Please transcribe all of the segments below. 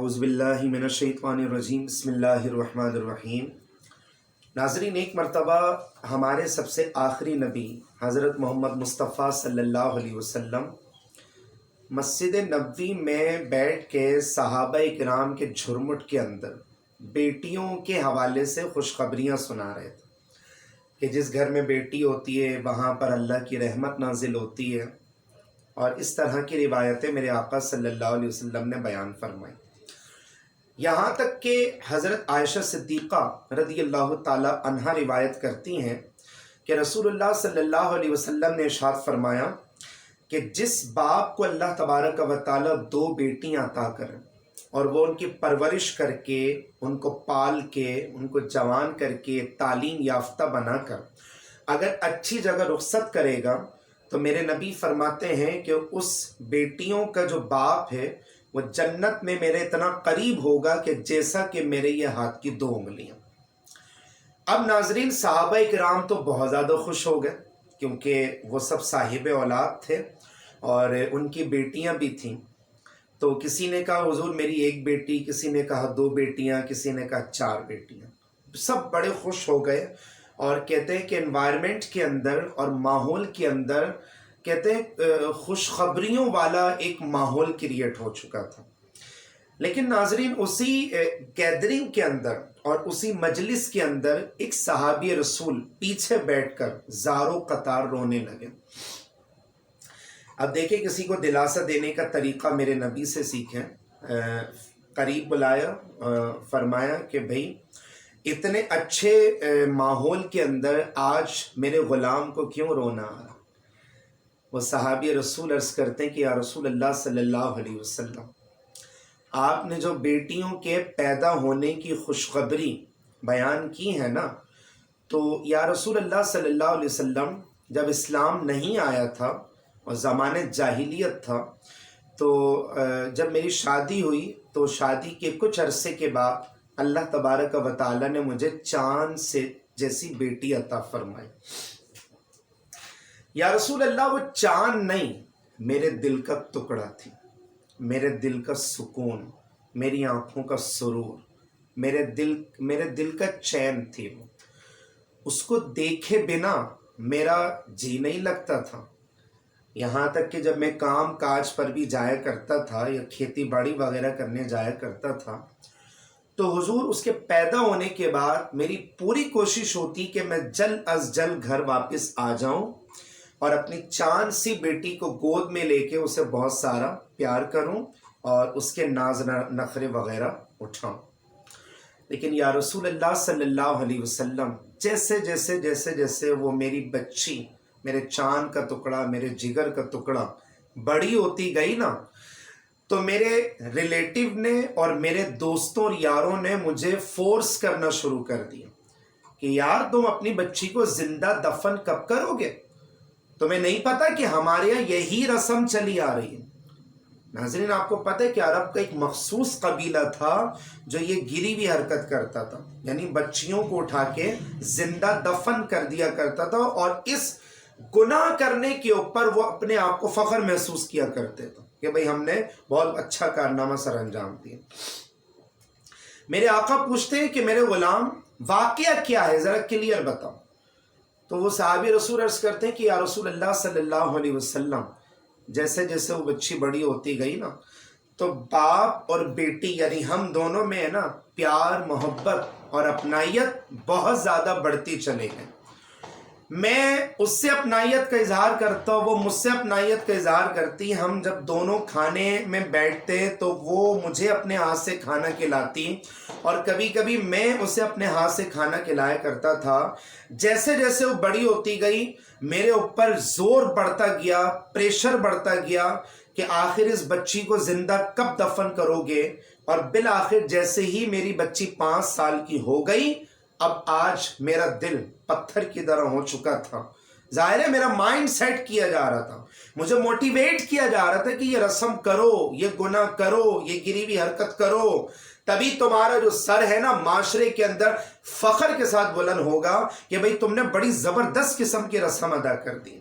اعوذ باللہ من الشیطان الرجیم بسم اللہ الرحمن الرحیم۔ ناظرین، ایک مرتبہ ہمارے سب سے آخری نبی حضرت محمد مصطفیٰ صلی اللہ علیہ وسلم مسجد نبوی میں بیٹھ کے صحابہ کرام کے جھرمٹ کے اندر بیٹیوں کے حوالے سے خوشخبریاں سنا رہے تھے کہ جس گھر میں بیٹی ہوتی ہے وہاں پر اللہ کی رحمت نازل ہوتی ہے، اور اس طرح کی روایتیں میرے آقا صلی اللہ علیہ وسلم نے بیان فرمائی۔ یہاں تک کہ حضرت عائشہ صدیقہ رضی اللہ تعالی عنہا روایت کرتی ہیں کہ رسول اللہ صلی اللہ علیہ وسلم نے ارشاد فرمایا کہ جس باپ کو اللہ تبارک و تعالی 2 بیٹیاں عطا کریں اور وہ ان کی پرورش کر کے، ان کو پال کے، ان کو جوان کر کے، تعلیم یافتہ بنا کر اگر اچھی جگہ رخصت کرے گا تو میرے نبی فرماتے ہیں کہ اس بیٹیوں کا جو باپ ہے وہ جنت میں میرے اتنا قریب ہوگا کہ جیسا کہ میرے یہ ہاتھ کی 2 انگلیاں۔ اب ناظرین، صحابہ کرام تو بہت زیادہ خوش ہو گئے کیونکہ وہ سب صاحب اولاد تھے اور ان کی بیٹیاں بھی تھیں۔ تو کسی نے کہا حضور میری 1 بیٹی، کسی نے کہا 2 بیٹیاں، کسی نے کہا 4 بیٹیاں۔ سب بڑے خوش ہو گئے اور کہتے ہیں کہ انوائرمنٹ کے اندر اور ماحول کے اندر کہتے ہیں خوشخبریوں والا ایک ماحول کریٹ ہو چکا تھا۔ لیکن ناظرین، اسی گیدرنگ کے اندر اور اسی مجلس کے اندر ایک صحابی رسول پیچھے بیٹھ کر زارو قطار رونے لگے۔ اب دیکھیں، کسی کو دلاسا دینے کا طریقہ میرے نبی سے سیکھیں۔ قریب بلایا، فرمایا کہ بھئی اتنے اچھے ماحول کے اندر آج میرے غلام کو کیوں رونا آ رہا؟ وہ صحابی رسول عرض کرتے ہیں کہ یا رسول اللہ صلی اللہ علیہ وسلم، آپ نے جو بیٹیوں کے پیدا ہونے کی خوشخبری بیان کی ہے نا، تو یا رسول اللہ صلی اللہ علیہ وسلم جب اسلام نہیں آیا تھا اور زمانے جاہلیت تھا، تو جب میری شادی ہوئی تو شادی کے کچھ عرصے کے بعد اللہ تبارک و تعالی نے مجھے چاند سے جیسی بیٹی عطا فرمائی۔ یا رسول اللہ، وہ چاند نہیں، میرے دل کا ٹکڑا تھی، میرے دل کا سکون، میری آنکھوں کا سرور، میرے دل کا چین تھی۔ وہ اس کو دیکھے بنا میرا جی نہیں لگتا تھا۔ یہاں تک کہ جب میں کام کاج پر بھی جایا کرتا تھا یا کھیتی باڑی وغیرہ کرنے جایا کرتا تھا تو حضور اس کے پیدا ہونے کے بعد میری پوری کوشش ہوتی کہ میں جلد از جلد گھر واپس آ جاؤں اور اپنی چاند سی بیٹی کو گود میں لے کے اسے بہت سارا پیار کروں اور اس کے ناز نخرے وغیرہ اٹھاؤں۔ لیکن یا رسول اللہ صلی اللہ علیہ وسلم جیسے وہ میری بچی، میرے چاند کا ٹکڑا، میرے جگر کا ٹکڑا بڑی ہوتی گئی نا، تو میرے ریلیٹیو نے اور میرے دوستوں اور یاروں نے مجھے فورس کرنا شروع کر دیا کہ یار تم اپنی بچی کو زندہ دفن کب کرو گے؟ تمہیں نہیں پتا کہ ہمارے یہاں یہی رسم چلی آ رہی ہے۔ ناظرین، آپ کو پتہ ہے کہ عرب کا ایک مخصوص قبیلہ تھا جو یہ گری ہوئی حرکت کرتا تھا، یعنی بچیوں کو اٹھا کے زندہ دفن کر دیا کرتا تھا، اور اس گناہ کرنے کے اوپر وہ اپنے آپ کو فخر محسوس کیا کرتے تھے کہ بھئی ہم نے بہت اچھا کارنامہ سر انجام دیا۔ میرے آقا پوچھتے ہیں کہ میرے غلام واقعہ کیا ہے، ذرا کلیئر بتاؤ۔ تو وہ صحابی رسول عرض کرتے ہیں کہ یا رسول اللہ صلی اللہ علیہ وسلم، جیسے وہ بچی بڑی ہوتی گئی نا، تو باپ اور بیٹی یعنی ہم دونوں میں ہے نا پیار، محبت اور اپنائیت بہت زیادہ بڑھتی چلے گئے۔ میں اس سے اپنائیت کا اظہار کرتا ہوں، وہ مجھ سے اپنائیت کا اظہار کرتی۔ ہم جب دونوں کھانے میں بیٹھتے تو وہ مجھے اپنے ہاتھ سے کھانا کھلاتی اور کبھی کبھی میں اسے اپنے ہاتھ سے کھانا کھلایا کرتا تھا۔ جیسے وہ بڑی ہوتی گئی میرے اوپر زور بڑھتا گیا، پریشر بڑھتا گیا کہ آخر اس بچی کو زندہ کب دفن کرو گے، اور بالآخر جیسے ہی میری بچی 5 سال کی ہو گئی، اب آج میرا دل پتھر کی طرح ہو چکا تھا۔ ظاہر ہے میرا مائنڈ سیٹ کیا جا رہا تھا، مجھے موٹیویٹ کیا جا رہا تھا کہ یہ رسم کرو، یہ گناہ کرو، یہ گری ہوئی حرکت کرو، تبھی تمہارا جو سر ہے نا معاشرے کے اندر فخر کے ساتھ بلند ہوگا کہ بھئی تم نے بڑی زبردست قسم کی رسم ادا کر دی۔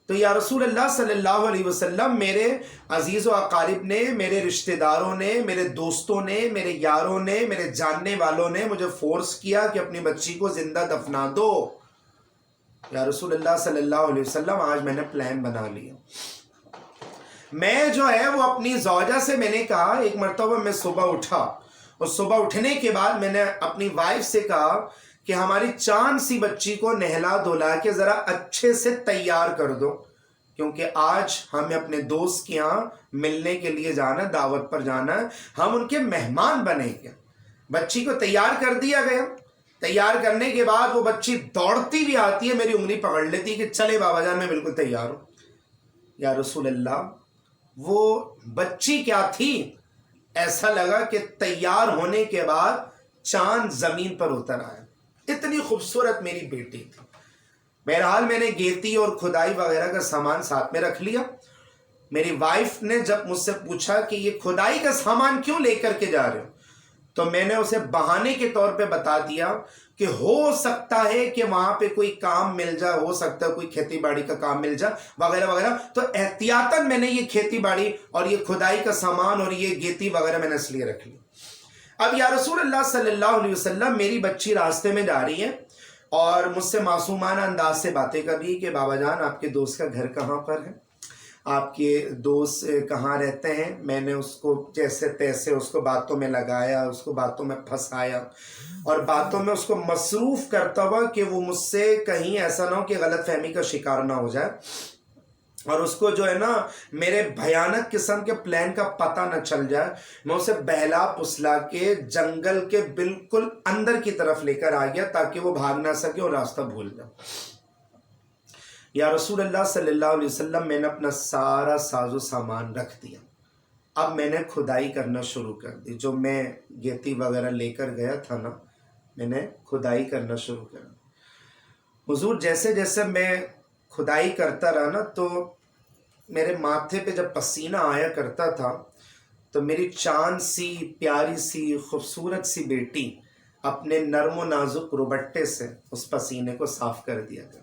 تو یا رسول اللہ صلی اللہ علیہ وسلم میرے عزیز و اقارب نے، میرے رشتہ داروں نے، میرے دوستوں نے، میرے یاروں نے، میرے جاننے والوں نے مجھے فورس کیا کہ اپنی بچی کو زندہ دفنا دو۔ یا رسول اللہ صلی اللہ علیہ وسلم آج میں نے پلان بنا لیا۔ میں جو ہے وہ اپنی زوجہ سے میں نے کہا، ایک مرتبہ میں صبح اٹھا اور صبح اٹھنے کے بعد میں نے اپنی وائف سے کہا کہ ہماری چاند سی بچی کو نہلا دھلا کے ذرا اچھے سے تیار کر دو، کیونکہ آج ہمیں اپنے دوست کے یہاں ملنے کے لیے جانا، دعوت پر جانا ہے، ہم ان کے مہمان بنیں گے۔ بچی کو تیار کر دیا گیا۔ تیار کرنے کے بعد وہ بچی دوڑتی ہوئی آتی ہے، میری انگلی پکڑ لیتی کہ چلے بابا جان میں بالکل تیار ہوں۔ یا رسول اللہ، وہ بچی کیا تھی، ایسا لگا کہ تیار ہونے کے بعد چاند زمین پر اتر آیا، اتنی خوبصورت میری بیٹی تھی۔ بہرحال میں نے گیتی اور کھدائی وغیرہ کا سامان ساتھ میں رکھ لیا۔ میری وائف نے جب مجھ سے پوچھا کہ یہ کھدائی کا سامان کیوں لے کر کے جا رہے ہو، تو میں نے اسے بہانے کے طور پہ بتا دیا کہ ہو سکتا ہے کہ وہاں پہ کوئی کام مل جائے، ہو سکتا ہے کوئی کھیتی باڑی کا کام مل جائے وغیرہ وغیرہ، تو احتیاطاً میں نے یہ کھیتی باڑی اور یہ کھدائی کا سامان اور یہ گیتی وغیرہ میں نے اس لیے رکھ لی۔ اب یا رسول اللہ صلی اللہ علیہ وسلم، میری بچی راستے میں جا رہی ہے اور مجھ سے معصومانہ انداز سے باتیں کر رہی کہ بابا جان آپ کے دوست کا گھر کہاں پر ہے، آپ کے دوست کہاں رہتے ہیں۔ میں نے اس کو جیسے تیسے اس کو باتوں میں لگایا، اس کو باتوں میں پھنسایا اور باتوں میں اس کو مصروف کرتا ہوا کہ وہ مجھ سے کہیں ایسا نہ ہو کہ غلط فہمی کا شکار نہ ہو جائے، اور اس کو جو ہے نا میرے بھیانک قسم کے پلان کا پتہ نہ چل جائے۔ میں اسے بہلا پسلا کے جنگل کے بالکل اندر کی طرف لے کر آ گیا تاکہ وہ بھاگ نہ سکے اور راستہ بھول جائے۔ یا رسول اللہ صلی اللہ علیہ وسلم، میں نے اپنا سارا ساز و سامان رکھ دیا۔ اب میں نے کھدائی کرنا شروع کر دی۔ جو میں گیتی وغیرہ لے کر گیا تھا نا، میں نے کھدائی کرنا شروع کر دی۔ حضور جیسے جیسے میں کھدائی کرتا رہا نا، تو میرے ماتھے پہ جب پسینہ آیا کرتا تھا تو میری چاند سی پیاری سی خوبصورت سی بیٹی اپنے نرم و نازک روبٹے سے اس پسینے کو صاف کر دیا کرتی۔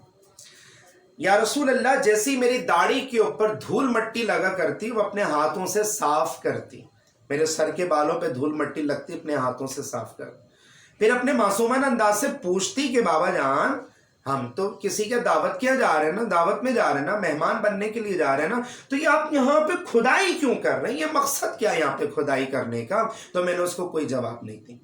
یا رسول اللہ، جیسی میری داڑھی کے اوپر دھول مٹی لگا کرتی وہ اپنے ہاتھوں سے صاف کرتی، میرے سر کے بالوں پہ دھول مٹی لگتی اپنے ہاتھوں سے صاف کرتی، پھر اپنے معصومانہ انداز سے پوچھتی کہ بابا جان ہم تو کسی کے دعوت کیا جا رہے ہیں نا، دعوت میں جا رہے ہیں نا، مہمان بننے کے لیے جا رہے ہیں نا، تو یہ آپ یہاں پہ کھدائی کیوں کر رہے ہیں، یہ مقصد کیا ہے یہاں پہ کھدائی کرنے کا؟ تو میں نے اس کو کوئی جواب نہیں دی۔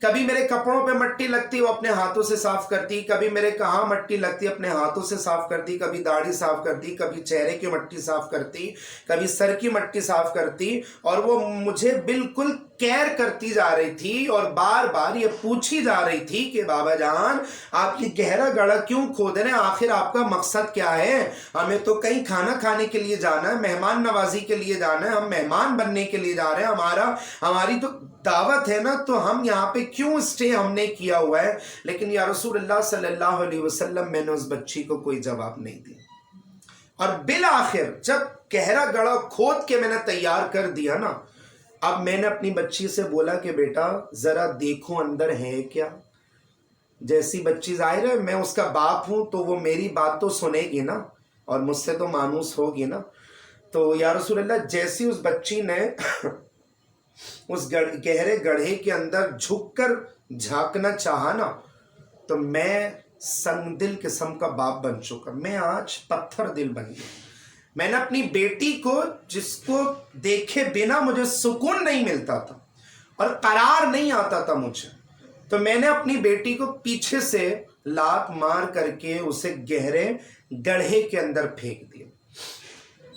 کبھی میرے کپڑوں پہ مٹی لگتی وہ اپنے ہاتھوں سے صاف کرتی، کبھی میرے کہاں مٹی لگتی اپنے ہاتھوں سے صاف کرتی، کبھی داڑھی صاف کرتی، کبھی چہرے کی مٹی صاف کرتی، کبھی سر کی مٹی صاف کرتی، اور وہ مجھے بالکل کیئر کرتی جا رہی تھی اور بار بار یہ پوچھی جا رہی تھی کہ بابا جان آپ یہ گہرا گڑھا کیوں کھود رہے ہیں، آخر آپ کا مقصد کیا ہے؟ ہمیں تو کہیں کھانا کھانے کے لیے جانا ہے، مہمان نوازی کے لیے جانا ہے، ہم مہمان بننے کے لیے جا رہے ہیں، ہماری تو دعوت ہے نا، تو ہم یہاں پہ کیوں اسٹے ہم نے کیا ہوا ہے؟ لیکن یا رسول اللہ صلی اللہ علیہ وسلم، میں نے اس بچی کو کوئی جواب نہیں دیا، اور بالآخر جب گہرا گڑھا کھود کے میں نے تیار کر دیا نا، اب میں نے اپنی بچی سے بولا کہ بیٹا ذرا دیکھو اندر ہے کیا۔ جیسی بچی، ظاہر ہے میں اس کا باپ ہوں تو وہ میری بات تو سنے گی نا اور مجھ سے تو مانوس ہوگی نا۔ تو یا رسول اللہ، جیسی اس بچی نے اس گہرے گڑھے کے اندر جھک کر جھانکنا چاہا نا، تو میں سنگ دل قسم کا باپ بن چکا، میں آج پتھر دل بن گیا۔ میں نے اپنی بیٹی کو، جس کو دیکھے بنا مجھے سکون نہیں ملتا تھا اور قرار نہیں آتا تھا مجھے، تو میں نے اپنی بیٹی کو پیچھے سے لات مار کر کے اسے گہرے گڑھے کے اندر پھینک دیا۔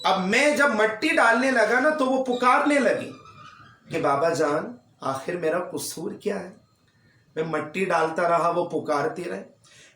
اب میں جب مٹی ڈالنے لگا نا تو وہ پکارنے لگی کہ بابا جان آخر میرا قصور کیا ہے؟ میں مٹی ڈالتا رہا، وہ پکارتی رہے،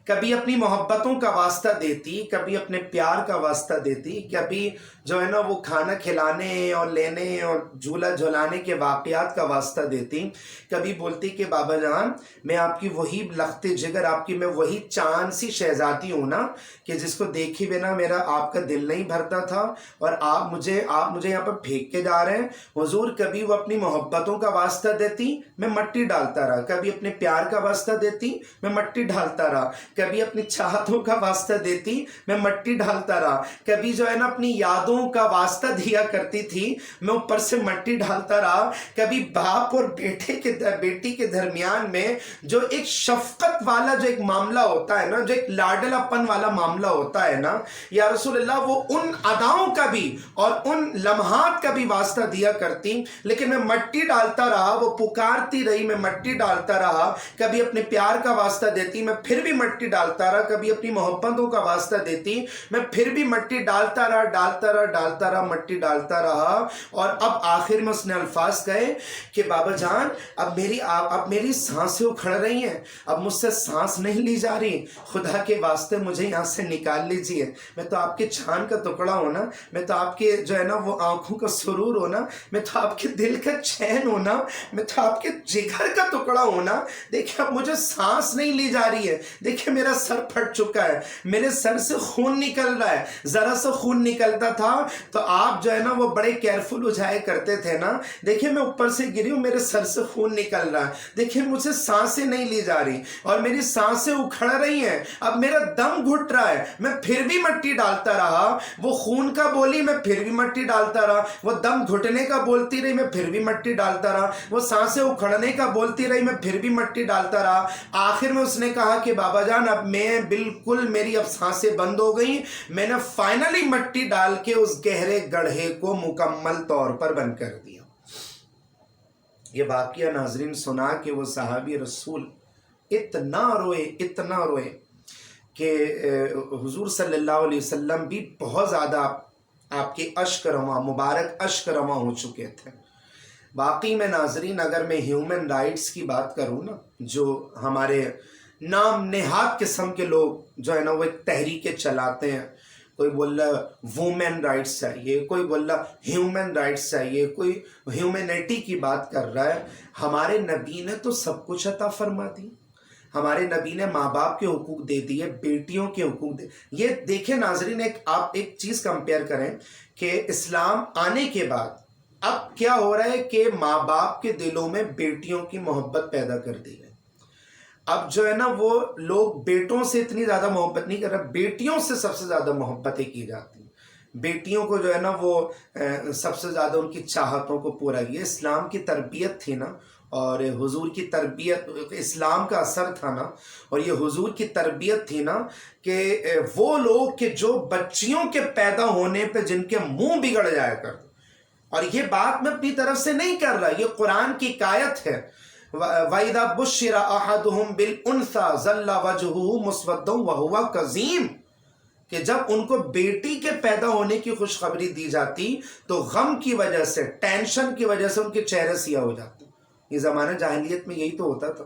کبھی اپنی محبتوں کا واسطہ دیتی، کبھی اپنے پیار کا واسطہ دیتی، کبھی جو ہے نا وہ کھانا کھلانے اور لینے اور جھولا جھولانے کے واقعات کا واسطہ دیتی، کبھی بولتی کہ بابا جان میں آپ کی وہی لخت جگر، آپ کی میں وہی چاند سی شہزادی ہوں نا کہ جس کو دیکھی بنا میرا آپ کا دل نہیں بھرتا تھا، اور آپ مجھے یہاں پر پھینک کے جا رہے ہیں۔ حضور کبھی وہ اپنی محبتوں کا واسطہ دیتی، میں مٹی ڈالتا رہا، کبھی اپنے پیار کا واسطہ دیتی، میں مٹی ڈالتا رہا، کبھی اپنی چاہتوں کا واسطہ دیتی میں مٹی ڈالتا رہا، کبھی جو ہے نا اپنی یادوں کا واسطہ دیا کرتی تھی میں اوپر سے مٹی ڈالتا رہا، کبھی باپ اور بیٹی کے درمیان میں جو ایک شفقت والا جو ایک معاملہ ہوتا ہے نا، جو ایک لاڈلا پن والا معاملہ ہوتا ہے نا یا رسول اللہ، وہ ان اداؤں کا بھی اور ان لمحات کا بھی واسطہ دیا کرتی، لیکن میں مٹی ڈالتا رہا، وہ پکارتی رہی میں مٹی ڈالتا رہا، کبھی اپنے پیار کا واسطہ دیتی میں پھر بھی مٹی ڈالتا رہا، کبھی اپنی محبتوں کا واسطہ دیتی میں پھر بھی مٹی ڈالتا رہا مٹی ڈالتا رہا، اور اب آخر میں اس نے الفاظ کہے کہ بابا جان اب میری سانسیں اکھڑ رہی ہیں، اب مجھ سے سانس نہیں لی جا رہی، خدا کے واسطے مجھے یہاں سے نکال لیجئے، میں تو آپ کے جان کا ٹکڑا ہونا، میں تو آپ کے جو ہے نا وہ آنکھوں کا سرور ہونا، میں تو آپ کے دل کا چین ہونا، میں تو آپ کے جگر کا ٹکڑا ہونا، دیکھیں اب مجھے سانس نہیں لی جا رہی ہے، دیکھیں میرا سر پھٹ چکا ہے، میرے سر سے خون نکل رہا ہے، ذرا سا خون نکلتا تھا تو آپ جو ہے نا وہ بڑے کیئرفل ہو جائے کرتے تھے نا، دیکھیں میں اوپر سے گری ہوں، میرے سر سے خون نکل رہا ہے، دیکھیں مجھے سانسیں نہیں لی جا رہی اور میری سانسیں اکھڑ رہی ہیں، اب میرا دم گھٹ رہا ہے، میں پھر بھی مٹی ڈالتا رہا، وہ خون کا بولی میں پھر بھی مٹی ڈالتا رہا، وہ دم گھٹنے کا بولتی رہی میں پھر بھی مٹی ڈالتا رہا، وہ سانسیں اکھڑنے کا بولتی رہی میں پھر بھی مٹی ڈالتا رہا، آخر میں اس نے کہا کہ بابا جان اب میں بالکل میری اب سانسیں بند ہو گئی، میں نے فائنلی مٹی ڈال کے اس گہرے گڑھے کو مکمل طور پر بند کر دیا۔ یہ واقعہ ناظرین سنا کہ وہ صحابی رسول اتنا روئے کہ حضور صلی اللہ علیہ وسلم بھی بہت زیادہ آپ کے مبارک اشک رواں ہو چکے تھے۔ واقعی میں ناظرین اگر میں ہیومن رائٹس کی بات کروں نا، جو ہمارے نام نہاد قسم کے لوگ جو ہے نا وہ ایک تحریکیں چلاتے ہیں، کوئی بول رہا وومن رائٹس چاہیے، کوئی بول رہا ہیومن رائٹس چاہیے، کوئی ہیومنٹی کی بات کر رہا ہے، ہمارے نبی نے تو سب کچھ عطا فرما دی، ہمارے نبی نے ماں باپ کے حقوق دے دیے، بیٹیوں کے حقوق دے۔ یہ دیکھیں ناظرین، آپ ایک چیز کمپیئر کریں کہ اسلام آنے کے بعد اب کیا ہو رہا ہے کہ ماں باپ کے دلوں میں بیٹیوں کی محبت پیدا کر دی ہے۔ اب جو ہے نا وہ لوگ بیٹوں سے اتنی زیادہ محبت نہیں کر رہے، بیٹیوں سے سب سے زیادہ محبتیں کی جاتی ہیں، بیٹیوں کو جو ہے نا وہ سب سے زیادہ ان کی چاہتوں کو پورا کیا۔ اسلام کی تربیت تھی نا، اور حضور کی تربیت اسلام کا اثر تھا نا، اور یہ حضور کی تربیت تھی نا کہ وہ لوگ کہ جو بچیوں کے پیدا ہونے پہ جن کے منہ بگڑ جایا کرتے، اور یہ بات میں اپنی طرف سے نہیں کر رہا، یہ قرآن کی ایک آیت ہے، وَإِذَا بُشِّرَ أَحَدُهُمْ بِالْأُنْثَى ظَلَّ وَجْهُهُ مُسْوَدًّا وَهُوَ كَظِيمٌ، کہ جب ان کو بیٹی کے پیدا ہونے کی خوشخبری دی جاتی تو غم کی وجہ سے، ٹینشن کی وجہ سے ان کے چہرے سیاہ ہو جاتے۔ یہ زمانہ جاہلیت میں یہی تو ہوتا تھا،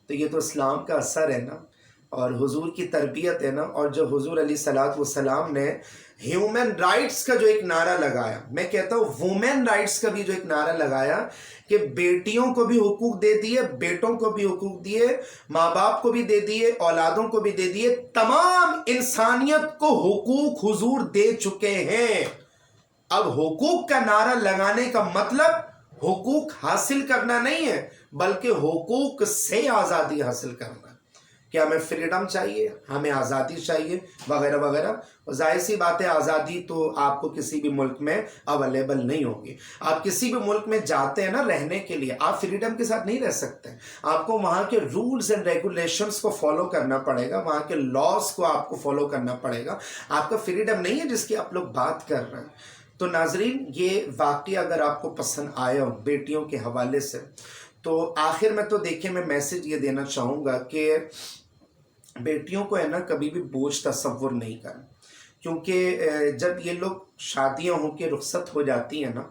تو یہ تو اسلام کا اثر ہے نا، اور حضور کی تربیت ہے نا، اور جو حضور علیہ السلام نے ہیومن رائٹس کا جو ایک نعرہ لگایا، میں کہتا ہوں وومن رائٹس کا بھی جو ایک نعرہ لگایا کہ بیٹیوں کو بھی حقوق دے دیے، بیٹوں کو بھی حقوق دیے، ماں باپ کو بھی دے دیے، اولادوں کو بھی دے دیے، تمام انسانیت کو حقوق حضور دے چکے ہیں۔ اب حقوق کا نعرہ لگانے کا مطلب حقوق حاصل کرنا نہیں ہے، بلکہ حقوق سے آزادی حاصل کرنا، کہ ہمیں فریڈم چاہیے، ہمیں آزادی چاہیے، وغیرہ وغیرہ۔ ظاہر سی بات ہے آزادی تو آپ کو کسی بھی ملک میں اویلیبل نہیں ہوگی۔ آپ کسی بھی ملک میں جاتے ہیں نا رہنے کے لیے، آپ فریڈم کے ساتھ نہیں رہ سکتے، آپ کو وہاں کے رولز اینڈ ریگولیشنز کو فالو کرنا پڑے گا، وہاں کے لاز کو آپ کو فالو کرنا پڑے گا۔ آپ کا فریڈم نہیں ہے جس کی آپ لوگ بات کر رہے ہیں۔ تو ناظرین یہ واقعہ اگر آپ کو پسند آیا ہو بیٹیوں کے حوالے سے، تو آخر میں تو دیکھیں میں میسج یہ دینا چاہوں گا کہ بیٹیوں کو ہے نا کبھی بھی بوجھ تصور نہیں کریں، کیونکہ جب یہ لوگ شادیاں ہو کے رخصت ہو جاتی ہیں نا،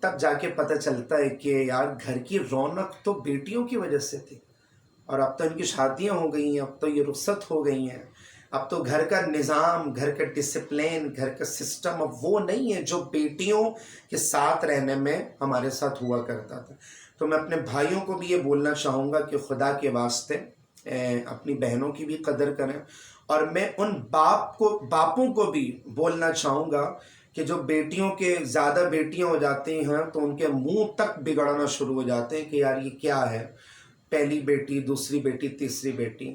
تب جا کے پتہ چلتا ہے کہ یار گھر کی رونق تو بیٹیوں کی وجہ سے تھی، اور اب تو ان کی شادیاں ہو گئی ہیں، اب تو یہ رخصت ہو گئی ہیں، اب تو گھر کا نظام، گھر کا ڈسپلین، گھر کا سسٹم اب وہ نہیں ہے جو بیٹیوں کے ساتھ رہنے میں ہمارے ساتھ ہوا کرتا تھا۔ تو میں اپنے بھائیوں کو بھی یہ بولنا چاہوں گا کہ خدا کے واسطے اپنی بہنوں کی بھی قدر کریں، اور میں ان باپوں کو بھی بولنا چاہوں گا کہ جو بیٹیوں کے زیادہ بیٹیاں ہو جاتی ہیں تو ان کے منہ تک بگڑنا شروع ہو جاتے ہیں کہ یار یہ کیا ہے، پہلی بیٹی، دوسری بیٹی، تیسری بیٹی۔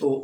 2